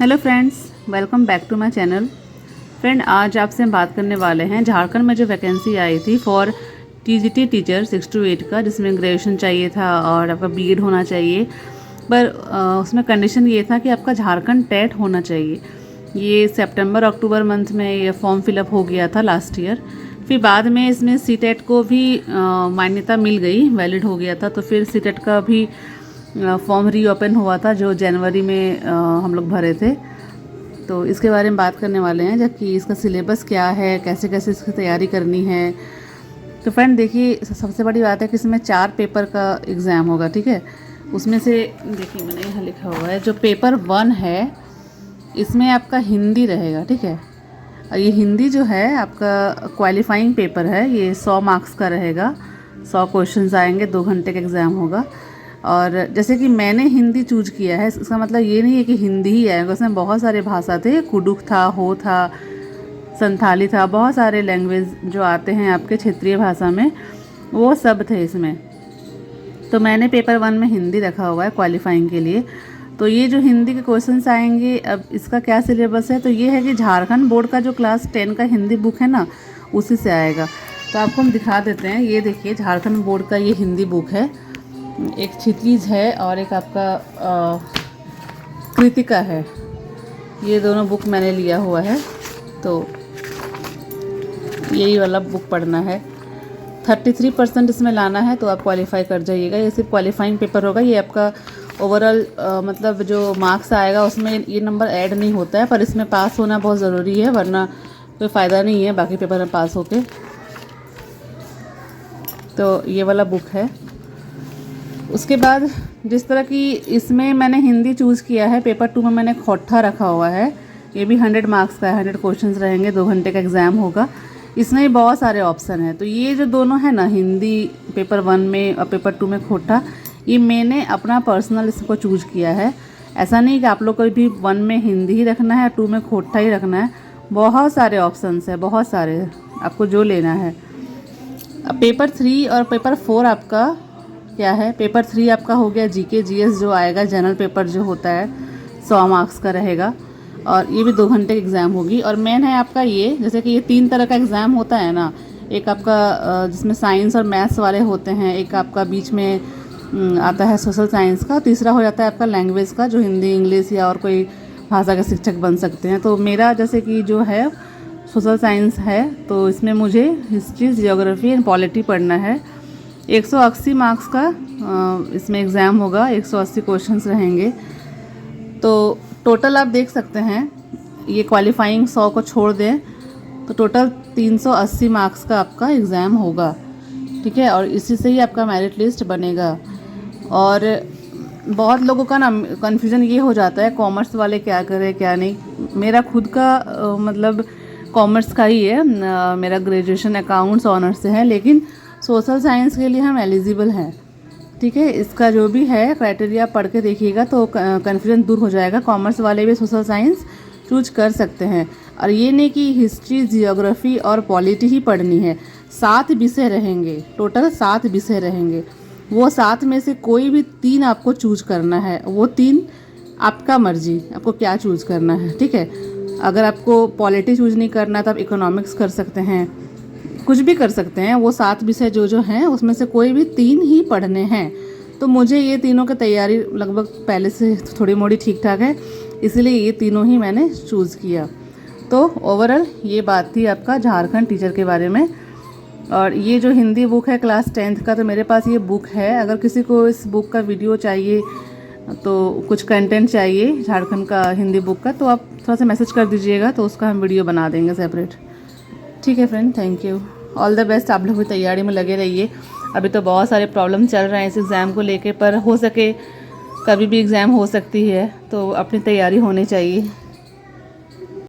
Hello friends, welcome back to my channel. Friend, आज आपसे हम बात करने वाले हैं झारखंड में जो वैकेंसी आई थी फॉर टीजीटी टीचर 6 to 8 का, जिसमें ग्रेजुएशन चाहिए था और आपका बीएड होना चाहिए। पर उसमें कंडीशन ये था कि आपका झारखंड टेट होना चाहिए। ये सितंबर अक्टूबर मंथ में ये फॉर्म फिलअप हो गया था लास्ट ईयर। फिर बाद में इसमें सीटेट को भी मान्यता मिल गई, वैलिड हो गया था। तो फिर सीटेट का भी फॉर्म रीओपन हुआ था जो जनवरी में हम लोग भरे थे। तो इसके बारे में बात करने वाले हैं, जबकि इसका सिलेबस क्या है, कैसे कैसे इसकी तैयारी करनी है। तो फ्रेंड देखिए, सबसे बड़ी बात है कि इसमें 4 पेपर का एग्ज़ाम होगा, ठीक है। उसमें से देखिए मैंने यहाँ लिखा हुआ है, जो पेपर 1 है इसमें आपका हिंदी रहेगा, ठीक है। और ये हिंदी जो है आपका क्वालिफाइंग पेपर है, ये 100 मार्क्स का रहेगा। 100 क्वेश्चंस आएंगे, 2 घंटे का एग्ज़ाम होगा। और जैसे कि मैंने हिंदी चूज किया है, इसका मतलब ये नहीं है कि हिंदी ही आएगा। उसमें बहुत सारे भाषा थे, कुडुख था, हो था, संथाली था, बहुत सारे लैंग्वेज जो आते हैं आपके क्षेत्रीय भाषा में, वो सब थे इसमें। तो मैंने पेपर 1 में हिंदी रखा हुआ है क्वालिफाइंग के लिए। तो ये जो हिंदी के क्वेश्चंस आएंगे, अब इसका क्या सिलेबस है, तो ये है कि झारखंड बोर्ड का जो क्लास 10 का हिंदी बुक है ना, उसी से आएगा। तो आपको हम दिखा देते हैं। ये देखिए, झारखंड बोर्ड का ये हिंदी बुक है। एक क्षितिज है और एक आपका कृतिका है। ये दोनों बुक मैंने लिया हुआ है, तो यही वाला बुक पढ़ना है। 33% इसमें लाना है तो आप क्वालिफाई कर जाइएगा। ये सिर्फ क्वालिफाइंग पेपर होगा। ये आपका ओवरऑल मतलब जो मार्क्स आएगा उसमें ये नंबर ऐड नहीं होता है, पर इसमें पास होना बहुत ज़रूरी है, वरना कोई फ़ायदा नहीं है बाकी पेपर में पास होके। तो ये वाला बुक है। उसके बाद जिस तरह की इसमें मैंने हिंदी चूज़ किया है, पेपर 2 में मैंने खोट्ठा रखा हुआ है। ये भी 100 मार्क्स का है, 100 क्वेश्चंस रहेंगे, 2 घंटे का एग्ज़ाम होगा। इसमें भी बहुत सारे ऑप्शन हैं। तो ये जो दोनों है ना, हिंदी पेपर 1 में और पेपर 2 में खोट्ठा, ये मैंने अपना पर्सनल इसको चूज़ किया है। ऐसा नहीं कि आप लोग को भी 1 में हिंदी ही रखना है, 2 में खोट्ठा ही रखना है। बहुत सारे ऑप्शन है, बहुत सारे, आपको जो लेना है। अब पेपर 3 और पेपर 4 आपका क्या है। पेपर 3 आपका हो गया जीके जीएस जो आएगा, जनरल पेपर जो होता है 100 मार्क्स का रहेगा, और ये भी 2 घंटे की एग्ज़ाम होगी। और मेन है आपका ये, जैसे कि ये 3 तरह का एग्ज़ाम होता है ना, एक आपका जिसमें साइंस और मैथ्स वाले होते हैं, एक आपका बीच में आता है सोशल साइंस का, तीसरा हो जाता है आपका लैंग्वेज का, जो हिंदी इंग्लिश या और कोई भाषा के शिक्षक बन सकते हैं। तो मेरा जैसे कि जो है सोशल साइंस है, तो इसमें मुझे हिस्ट्री, जियोग्राफी एंड पॉलिटी पढ़ना है। 180 मार्क्स का इसमें एग्ज़ाम होगा, 180 क्वेश्चंस रहेंगे। तो टोटल आप देख सकते हैं, ये क्वालिफाइंग 100 को छोड़ दें तो टोटल 380 मार्क्स का आपका एग्ज़ाम होगा, ठीक है। और इसी से ही आपका मेरिट लिस्ट बनेगा। और बहुत लोगों का ना कन्फ्यूज़न ये हो जाता है, कॉमर्स वाले क्या करें क्या नहीं। मेरा खुद का मतलब कॉमर्स का ही है, मेरा ग्रेजुएशन अकाउंट्स ऑनर्स से है, लेकिन सोशल साइंस के लिए हम एलिजिबल हैं, ठीक है। इसका जो भी है क्राइटेरिया पढ़ के देखिएगा तो कन्फ्यूजन दूर हो जाएगा। कॉमर्स वाले भी सोशल साइंस चूज कर सकते हैं। और ये नहीं कि हिस्ट्री, जियोग्राफी और पॉलिटी ही पढ़नी है। 7 विषय रहेंगे, टोटल 7 विषय रहेंगे। वो 7 में से कोई भी 3 आपको चूज करना है। वो 3 आपका मर्जी, आपको क्या चूज करना है, ठीक है। अगर आपको पॉलिटी चूज नहीं करना तो आप इकोनॉमिक्स कर सकते हैं, कुछ भी कर सकते हैं। वो 7 विषय जो हैं उसमें से कोई भी 3 ही पढ़ने हैं। तो मुझे ये तीनों की तैयारी लगभग पहले से थोड़ी मोड़ी ठीक ठाक है, इसलिए ये तीनों ही मैंने चूज़ किया। तो ओवरऑल ये बात थी आपका झारखंड टीचर के बारे में। और ये जो हिंदी बुक है क्लास 10th का, तो मेरे पास ये बुक है। अगर किसी को इस बुक का वीडियो चाहिए, तो कुछ कंटेंट चाहिए झारखंड का हिंदी बुक का, तो आप थोड़ा सा मैसेज कर दीजिएगा, तो उसका हम वीडियो बना देंगे सेपरेट, ठीक है friend. Thank you, all the best. आप लोग भी तैयारी में लगे रहिए। अभी तो बहुत सारे प्रॉब्लम चल रहे हैं इस एग्ज़ाम को लेके, पर हो सके कभी भी एग्ज़ाम हो सकती है, तो अपनी तैयारी होनी चाहिए।